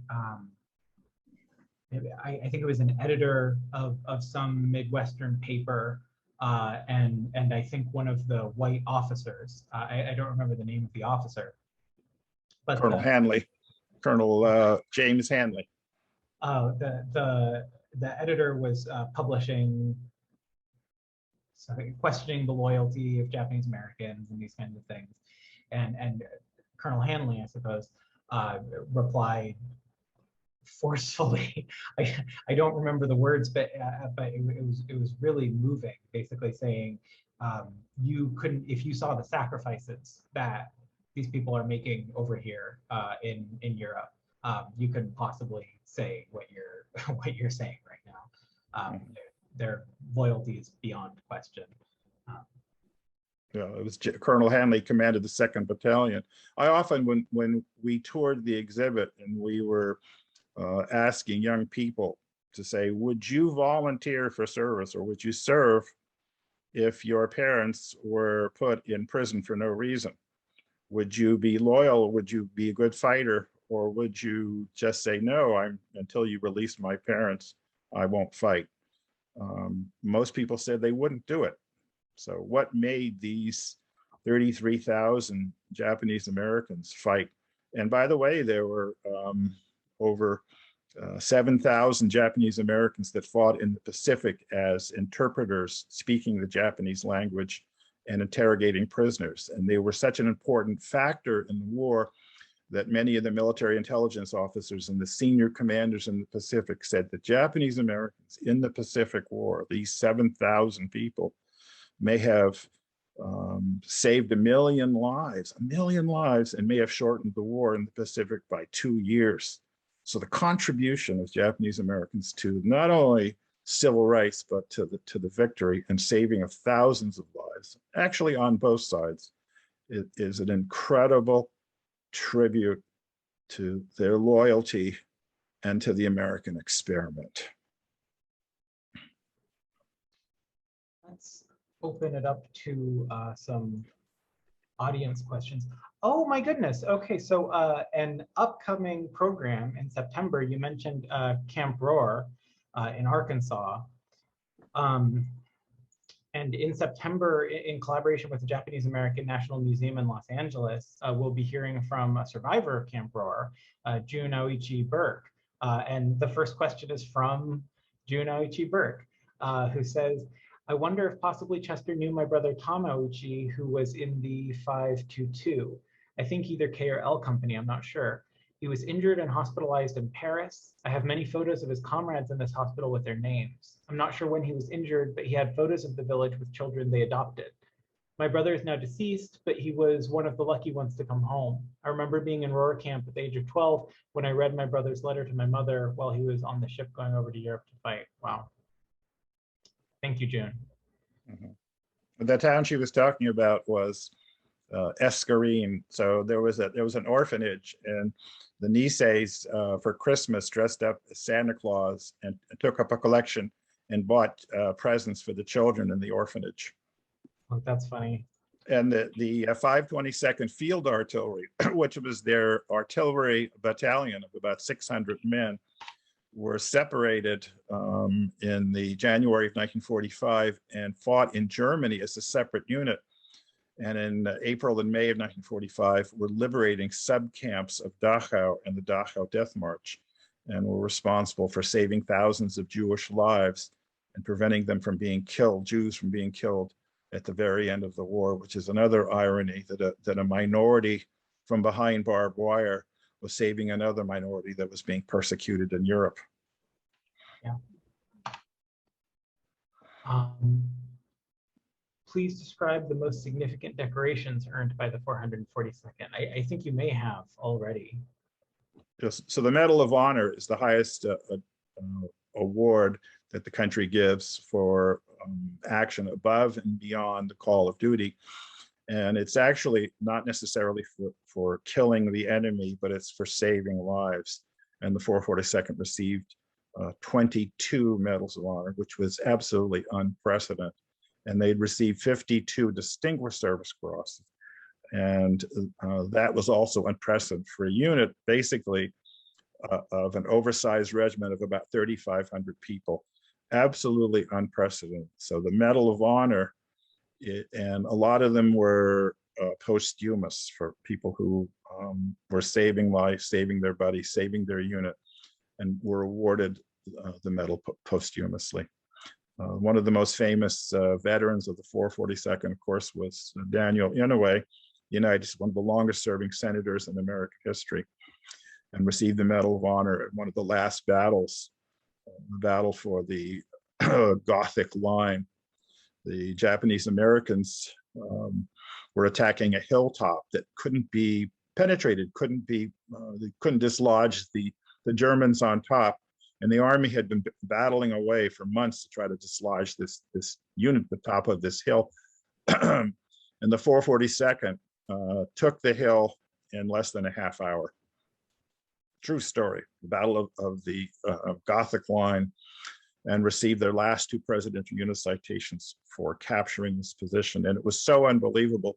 [SPEAKER 1] I think it was an editor of some Midwestern paper and I think one of the white officers. I don't remember the name of the officer. But
[SPEAKER 2] Colonel Hanley, Colonel James Hanley.
[SPEAKER 1] The editor was publishing, questioning the loyalty of Japanese Americans and these kinds of things, and Colonel Hanley, I suppose, replied forcefully. I don't remember the words, but it was really moving. Basically saying, you couldn't, if you saw the sacrifices that these people are making over here in Europe, you couldn't possibly say what you're saying right now. Their loyalty is beyond question.
[SPEAKER 2] Yeah, it was Colonel Hanley commanded the 2nd Battalion. I often, when we toured the exhibit and we were asking young people to say, would you volunteer for service, or would you serve if your parents were put in prison for no reason? Would you be loyal? Would you be a good fighter? Or would you just say, no, until you release my parents, I won't fight? Most people said they wouldn't do it. So what made these 33,000 Japanese Americans fight? And by the way, there were over 7,000 Japanese Americans that fought in the Pacific as interpreters speaking the Japanese language and interrogating prisoners. And they were such an important factor in the war that many of the military intelligence officers and the senior commanders in the Pacific said the Japanese Americans in the Pacific War, these 7,000 people, may have saved 1 million lives, and may have shortened the war in the Pacific by 2 years. So the contribution of Japanese Americans to not only civil rights, but to the victory and saving of thousands of lives, actually on both sides, it is an incredible tribute to their loyalty and to the American experiment.
[SPEAKER 1] Let's open it up to some audience questions. Oh my goodness. Okay, so an upcoming program in September, you mentioned Camp Roar in Arkansas. And in September, in collaboration with the Japanese American National Museum in Los Angeles, we'll be hearing from a survivor of Camp Roar, Jun Aoichi Burke. And the first question is from Jun Aoichi Burke, who says, I wonder if possibly Chester knew my brother Tom Aoichi, who was in the 522. I think either K or L company, I'm not sure. He was injured and hospitalized in Paris. I have many photos of his comrades in this hospital with their names. I'm not sure when he was injured, but he had photos of the village with children they adopted. My brother is now deceased, but he was one of the lucky ones to come home. I remember being in Roar camp at the age of 12 when I read my brother's letter to my mother while he was on the ship going over to Europe to fight. Wow. Thank you, June.
[SPEAKER 2] Mm-hmm. The town she was talking about was Escarine. So there was an orphanage, and the Niseis for Christmas dressed up as Santa Claus and took up a collection and bought presents for the children in the orphanage.
[SPEAKER 1] Oh, that's funny.
[SPEAKER 2] And the 522nd Field Artillery, which was their artillery battalion of about 600 men, were separated in the January of 1945 and fought in Germany as a separate unit. And in April and May of 1945, were liberating sub-camps of Dachau and the Dachau Death March, and were responsible for saving thousands of Jewish lives and preventing them from being killed, Jews from being killed at the very end of the war, which is another irony that a minority from behind barbed wire was saving another minority that was being persecuted in Europe.
[SPEAKER 1] Yeah. Please describe the most significant decorations earned by the 442nd. I think you may have already.
[SPEAKER 2] Yes. So the Medal of Honor is the highest award that the country gives for action above and beyond the call of duty. And it's actually not necessarily for killing the enemy, but it's for saving lives. And the 442nd received 22 Medals of Honor, which was absolutely unprecedented. And they'd received 52 Distinguished Service Crosses. And that was also unprecedented for a unit, basically, of an oversized regiment of about 3,500 people. Absolutely unprecedented. So the Medal of Honor, and a lot of them were posthumous for people who were saving lives, saving their buddies, saving their unit, and were awarded the medal posthumously. One of the most famous veterans of the 442nd, of course, was Daniel Inouye, one of the longest serving senators in American history, and received the Medal of Honor at one of the last battles, the battle for the Gothic Line. The Japanese Americans were attacking a hilltop that couldn't be penetrated, they couldn't dislodge the Germans on top. And the army had been battling away for months to try to dislodge this unit at the top of this hill. And the 442nd took the hill in less than a half hour. True story, the Battle of the Gothic Line, and received their last 2 Presidential Unit Citations for capturing this position. And it was so unbelievable,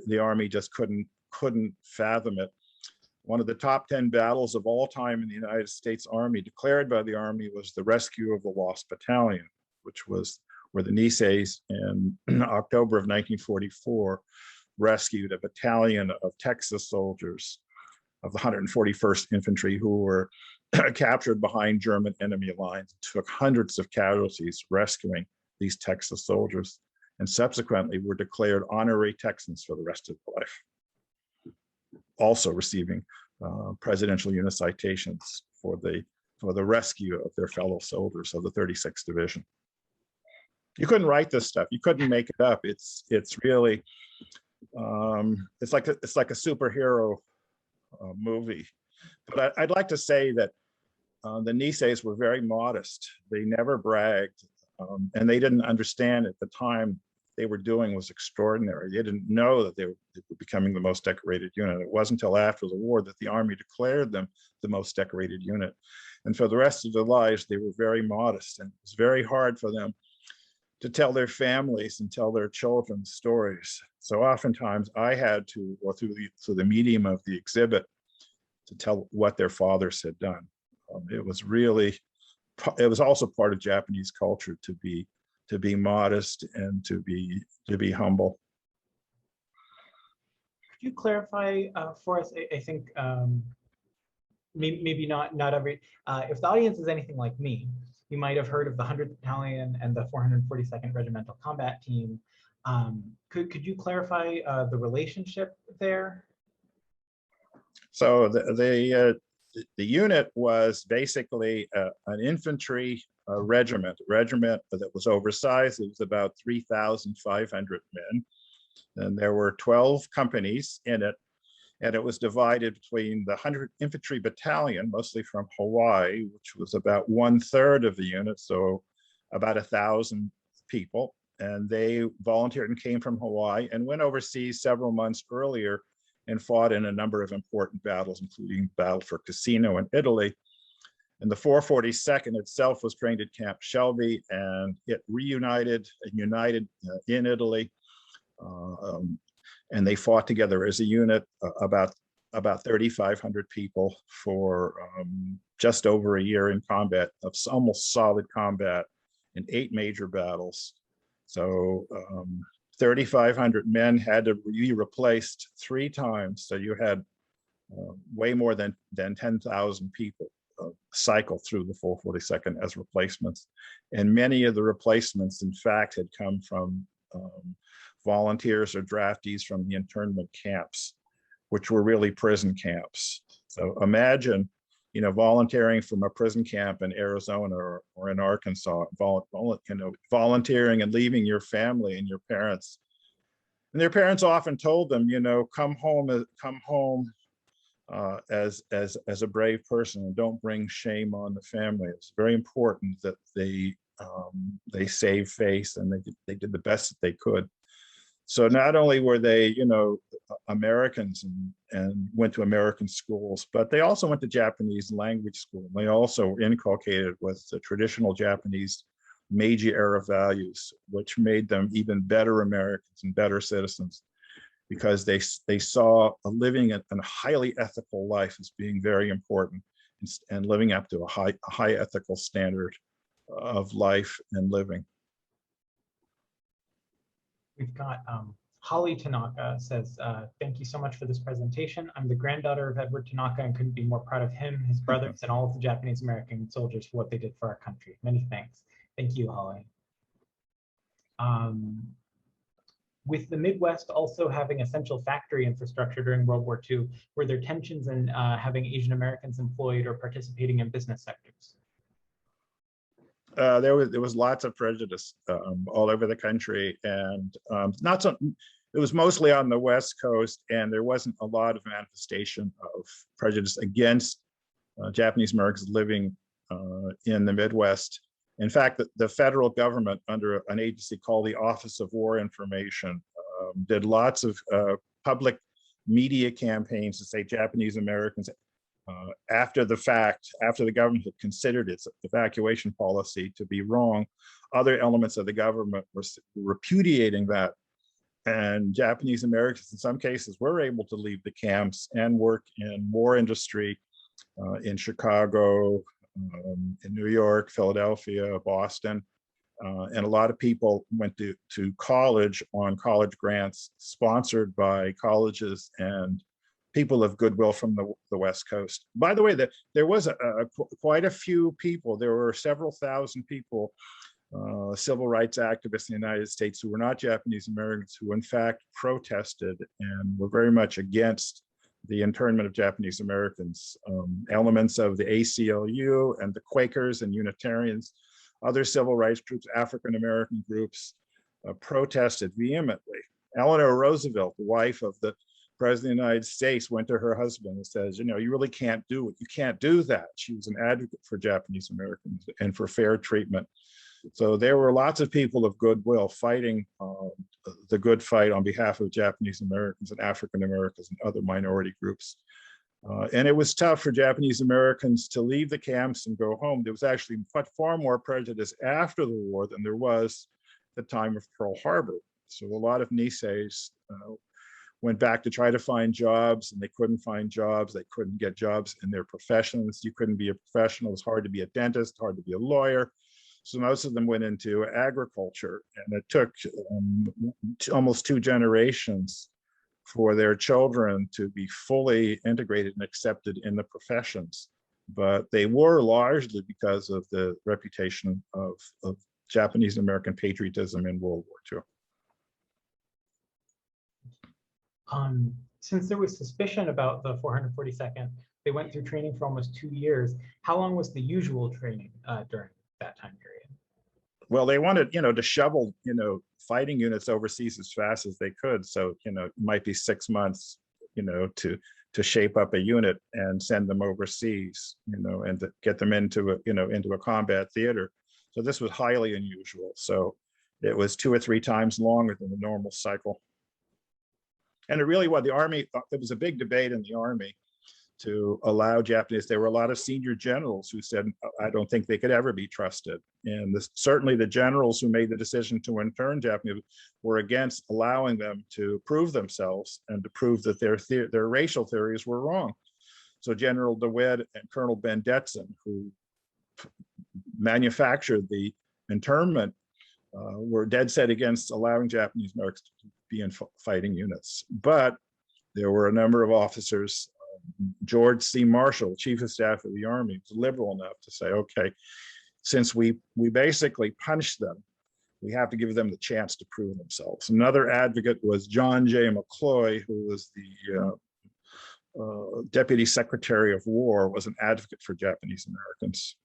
[SPEAKER 2] the Army just couldn't fathom it. One of the top 10 battles of all time in the United States Army, declared by the Army, was the rescue of the Lost Battalion, which was where the Niseys in October of 1944 rescued a battalion of Texas soldiers of the 141st Infantry who were captured behind German enemy lines, took hundreds of casualties rescuing these Texas soldiers, and subsequently were declared honorary Texans for the rest of their life. Also receiving Presidential Unit Citations for the rescue of their fellow soldiers of the 36th Division. You couldn't write this stuff. You couldn't make it up. It's really it's like a superhero movie. But I'd like to say that the Niseys were very modest. They never bragged, and they didn't understand at the time they were doing was extraordinary. They didn't know that they were becoming the most decorated unit. It wasn't until after the war that the Army declared them the most decorated unit. And for the rest of their lives, they were very modest, and it was very hard for them to tell their families and tell their children stories. So oftentimes I had to, or through the medium of the exhibit, to tell what their fathers had done. It was also part of Japanese culture to be modest and to be humble.
[SPEAKER 1] Could you clarify for us? I think maybe not every. If the audience is anything like me, you might have heard of the 100th Battalion and the 442nd Regimental Combat Team. Could you clarify the relationship there?
[SPEAKER 2] So the unit was basically an infantry regiment that was oversized. It was about 3,500 men, and there were 12 companies in it, and it was divided between the 100th Infantry Battalion, mostly from Hawaii, which was about 1/3 of the unit, so about 1,000 people, and they volunteered and came from Hawaii and went overseas several months earlier and fought in a number of important battles, including Battle for Cassino in Italy. And the 442nd itself was trained at Camp Shelby, and it reunited and united in Italy. And they fought together as a unit, about 3,500 people for just over a year in combat, of almost solid combat in 8 major battles. So 3,500 men had to be replaced 3 times. So you had way more than 10,000 people cycle through the 442nd as replacements. And many of the replacements, in fact, had come from volunteers or draftees from the internment camps, which were really prison camps. So imagine, volunteering from a prison camp in Arizona or in Arkansas, volunteering and leaving your family and your parents. And their parents often told them, come home as a brave person and don't bring shame on the family. It's very important that they save face, and they did the best that they could. So not only were they, Americans and went to American schools, but they also went to Japanese language school. They also were inculcated with the traditional Japanese Meiji era values, which made them even better Americans and better citizens, because they saw a living a highly ethical life as being very important, and living up to a high ethical standard of life and living.
[SPEAKER 1] We've got Holly Tanaka says, thank you so much for this presentation. I'm the granddaughter of Edward Tanaka and couldn't be more proud of him, his brothers, and all of the Japanese American soldiers for what they did for our country. Many thanks. Thank you, Holly. With the Midwest also having essential factory infrastructure during World War II, were there tensions in having Asian Americans employed or participating in business sectors?
[SPEAKER 2] There was lots of prejudice all over the country, and it was mostly on the West Coast, and there wasn't a lot of manifestation of prejudice against Japanese Americans living in the Midwest. In fact, the federal government, under an agency called the Office of War Information, did lots of public media campaigns to say Japanese Americans, after the fact, after the government had considered its evacuation policy to be wrong, other elements of the government were repudiating that. And Japanese Americans, in some cases, were able to leave the camps and work in war industry in Chicago, in New York, Philadelphia, Boston. And a lot of people went to college on college grants sponsored by colleges and people of goodwill from the West Coast. By the way, there was quite a few people, there were several thousand people, civil rights activists in the United States who were not Japanese Americans, who in fact protested and were very much against the internment of Japanese Americans. Elements of the ACLU and the Quakers and Unitarians, other civil rights groups, African American groups, protested vehemently. Eleanor Roosevelt, the wife of the President of the United States, went to her husband and says, you really can't do it. You can't do that. She was an advocate for Japanese Americans and for fair treatment. So there were lots of people of goodwill fighting the good fight on behalf of Japanese Americans and African Americans and other minority groups. And it was tough for Japanese Americans to leave the camps and go home. There was actually far more prejudice after the war than there was at the time of Pearl Harbor. So a lot of Niseis went back to try to find jobs, and they couldn't find jobs. They couldn't get jobs in their professions. You couldn't be a professional. It was hard to be a dentist, hard to be a lawyer. So most of them went into agriculture, and it took almost 2 generations for their children to be fully integrated and accepted in the professions. But they were largely because of the reputation of Japanese American patriotism in World War II.
[SPEAKER 1] Since there was suspicion about the 442nd, they went through training for almost 2 years. How long was the usual training during that time period?
[SPEAKER 2] Well, they wanted, to shovel, fighting units overseas as fast as they could. So, it might be 6 months, to shape up a unit and send them overseas, and to get them into a combat theater. So this was highly unusual. So it was 2 or 3 times longer than the normal cycle. And it really was the Army. There was a big debate in the Army to allow Japanese. There were a lot of senior generals who said, I don't think they could ever be trusted. And certainly the generals who made the decision to intern Japanese were against allowing them to prove themselves and to prove that their racial theories were wrong. So General DeWitt and Colonel Ben Detson, who manufactured the internment, were dead set against allowing Japanese Americans to be in fighting units. But there were a number of officers. George C. Marshall, Chief of Staff of the Army, was liberal enough to say, okay, since we basically punished them, we have to give them the chance to prove themselves. Another advocate was John J. McCloy, who was the Deputy Secretary of War, was an advocate for Japanese Americans.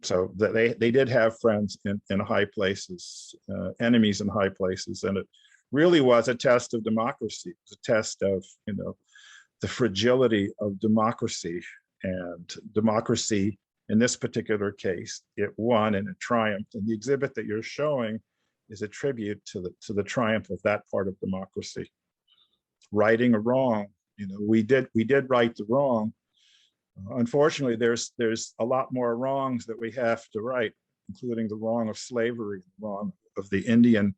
[SPEAKER 2] So they did have friends in high places, enemies in high places, and it really was a test of democracy. It was a test of, the fragility of democracy. And democracy, in this particular case, it won and it triumphed. And the exhibit that you're showing is a tribute to the triumph of that part of democracy. Righting a wrong, we did right the wrong. Unfortunately, there's a lot more wrongs that we have to right, including the wrong of slavery, the wrong of the Indian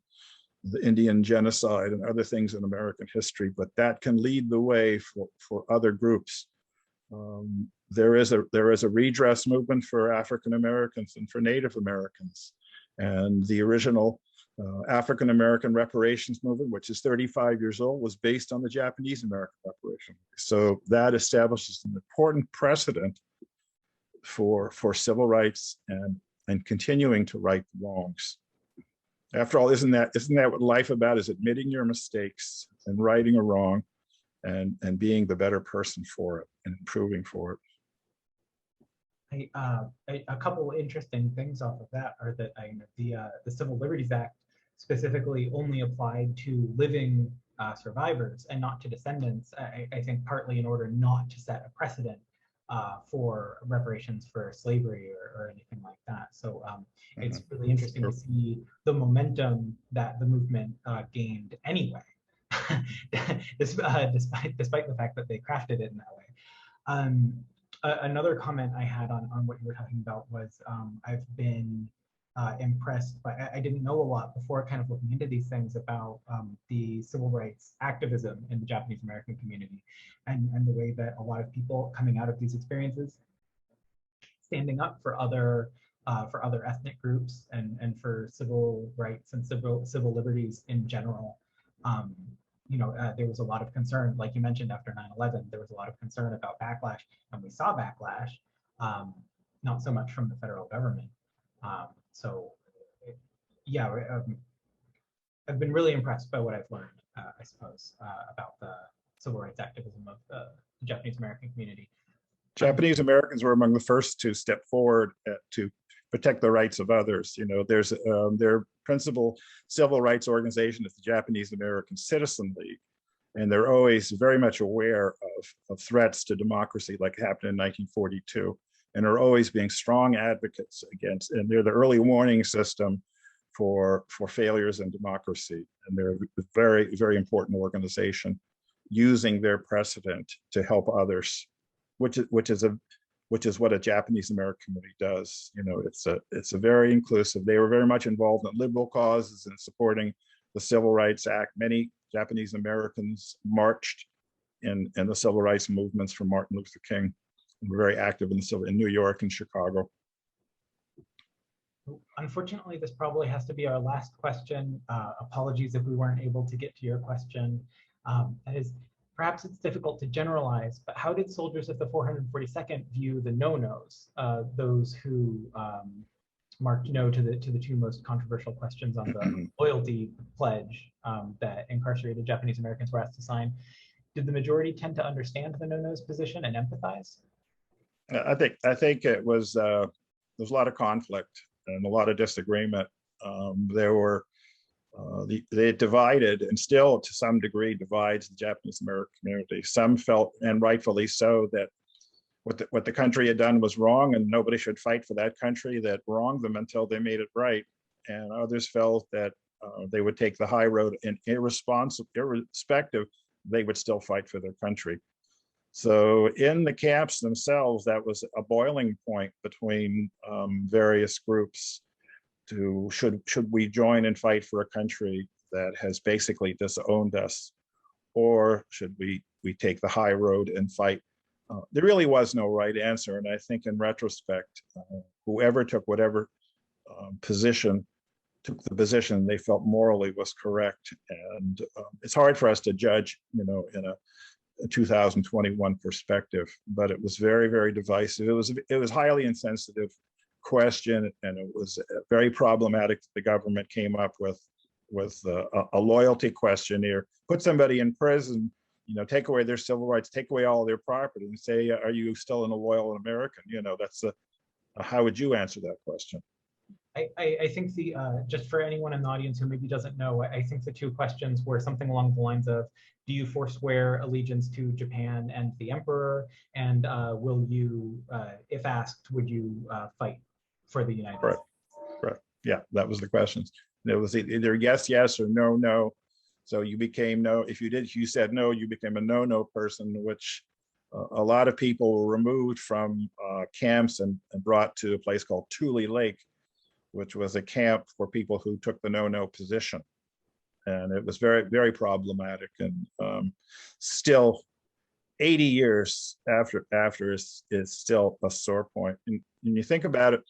[SPEAKER 2] genocide and other things in American history, but that can lead the way for other groups. There is a redress movement for African Americans and for Native Americans, and the original African American reparations movement, which is 35 years old, was based on the Japanese American reparation. So that establishes an important precedent for civil rights and continuing to right wrongs. After all, isn't that what life about, is admitting your mistakes and righting a wrong and being the better person for it and improving for it.
[SPEAKER 1] A couple interesting things off of that are that the Civil Liberties Act specifically only applied to living survivors and not to descendants, I think partly in order not to set a precedent for reparations for slavery or anything like that. So it's really interesting to see the momentum that the movement gained anyway, despite the fact that they crafted it in that way. Another comment I had on what you were talking about was I've been impressed by, I didn't know a lot before kind of looking into these things about the civil rights activism in the Japanese American community and the way that a lot of people coming out of these experiences, standing up for other ethnic groups and for civil rights and civil liberties in general. There was a lot of concern, like you mentioned, after 9/11, there was a lot of concern about backlash, and we saw backlash, not so much from the federal government. I've been really impressed by what I've learned, I suppose, about the civil rights activism of the Japanese American community.
[SPEAKER 2] Japanese Americans were among the first to step forward to protect the rights of others. There's their principal civil rights organization is the Japanese American Citizen League, and they're always very much aware of threats to democracy, like happened in 1942, and are always being strong advocates against. And they're the early warning system for failures in democracy, and they're a very, very important organization, using their precedent to help others, which is what a Japanese American community does. It's a very inclusive. They were very much involved in liberal causes and supporting the Civil Rights Act. Many Japanese Americans marched in the civil rights movements for Martin Luther King, and were very active in New York and Chicago.
[SPEAKER 1] Unfortunately, this probably has to be our last question. Apologies if we weren't able to get to your question. That is, perhaps it's difficult to generalize, but how did soldiers of the 442nd view the no-nos, those who marked no to the two most controversial questions on the loyalty pledge that incarcerated Japanese Americans were asked to sign? Did the majority tend to understand the no-nos position and empathize?
[SPEAKER 2] I think it was there's a lot of conflict and a lot of disagreement. They divided, and still to some degree divides, the Japanese American community. Some felt, and rightfully so, that what the country had done was wrong and nobody should fight for that country that wronged them until they made it right. And others felt that they would take the high road, and irrespective, they would still fight for their country. So in the camps themselves, that was a boiling point between various groups to should we join and fight for a country that has basically disowned us, or should we take the high road and fight? There really was no right answer, and I think in retrospect, whoever took whatever position took the position they felt morally was correct. And it's hard for us to judge, in a 2021 perspective, but it was very, very divisive. It was highly insensitive question, and it was very problematic that the government came up with a loyalty questionnaire, put somebody in prison, take away their civil rights, take away all their property, and say, are you still a loyal American? That's how would you answer that question?
[SPEAKER 1] I think just for anyone in the audience who maybe doesn't know, I think the two questions were something along the lines of, do you forswear allegiance to Japan and the emperor? And will you, if asked, would you fight for the United States?
[SPEAKER 2] Right. Yeah, that was the questions. And it was either yes, yes, or no, no. So you became no. If you said no, you became a no person, which a lot of people were removed from camps and brought to a place called Tule Lake, which was a camp for people who took the no position. And it was very, very problematic. And still 80 years after is still a sore point. And when you think about it,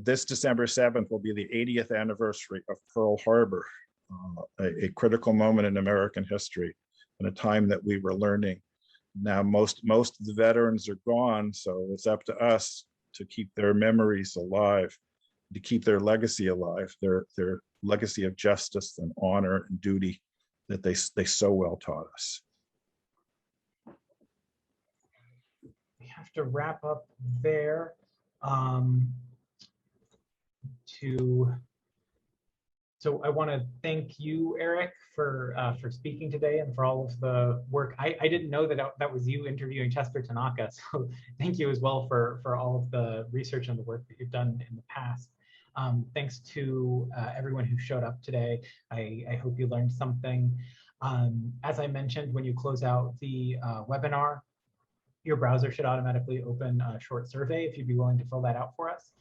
[SPEAKER 2] this December 7th will be the 80th anniversary of Pearl Harbor, a critical moment in American history, and a time that we were learning. Now most of the veterans are gone, so it's up to us to keep their memories alive, to keep their legacy alive, their legacy of justice and honor and duty that they so well taught us.
[SPEAKER 1] We have to wrap up there. So I want to thank you, Eric, for speaking today and for all of the work. I didn't know that was you interviewing Chester Tanaka, so thank you as well for all of the research and the work that you've done in the past. Thanks to everyone who showed up today. I hope you learned something. As I mentioned, when you close out the webinar, your browser should automatically open a short survey if you'd be willing to fill that out for us.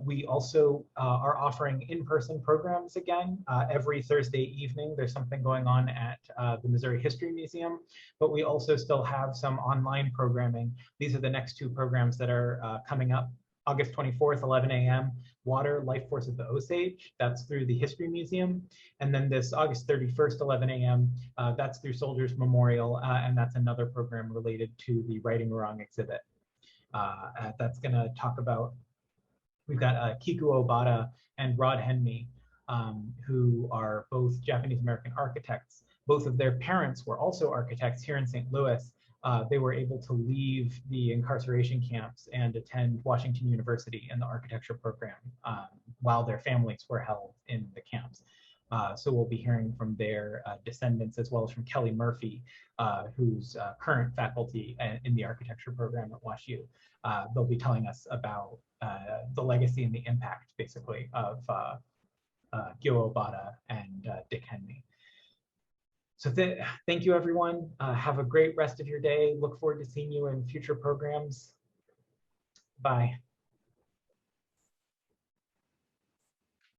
[SPEAKER 1] We also are offering in-person programs again. Every Thursday evening, there's something going on at the Missouri History Museum, but we also still have some online programming. These are the next two programs that are coming up. August 24th, 11 a.m., Water, Life Force of the Osage. That's through the History Museum. And then this August 31st, 11 a.m., that's through Soldiers Memorial, and that's another program related to the Righting Wrong exhibit. That's gonna talk about, we've got Kiku Obata and Rod Henme, who are both Japanese American architects. Both of their parents were also architects here in St. Louis. They were able to leave the incarceration camps and attend Washington University in the architecture program while their families were held in the camps. So we'll be hearing from their descendants, as well as from Kelly Murphy, who's current faculty in the architecture program at WashU. They'll be telling us about the legacy and the impact, basically, of Gyo Obata and Dick Henme. So thank you, everyone. Have a great rest of your day. Look forward to seeing you in future programs. Bye.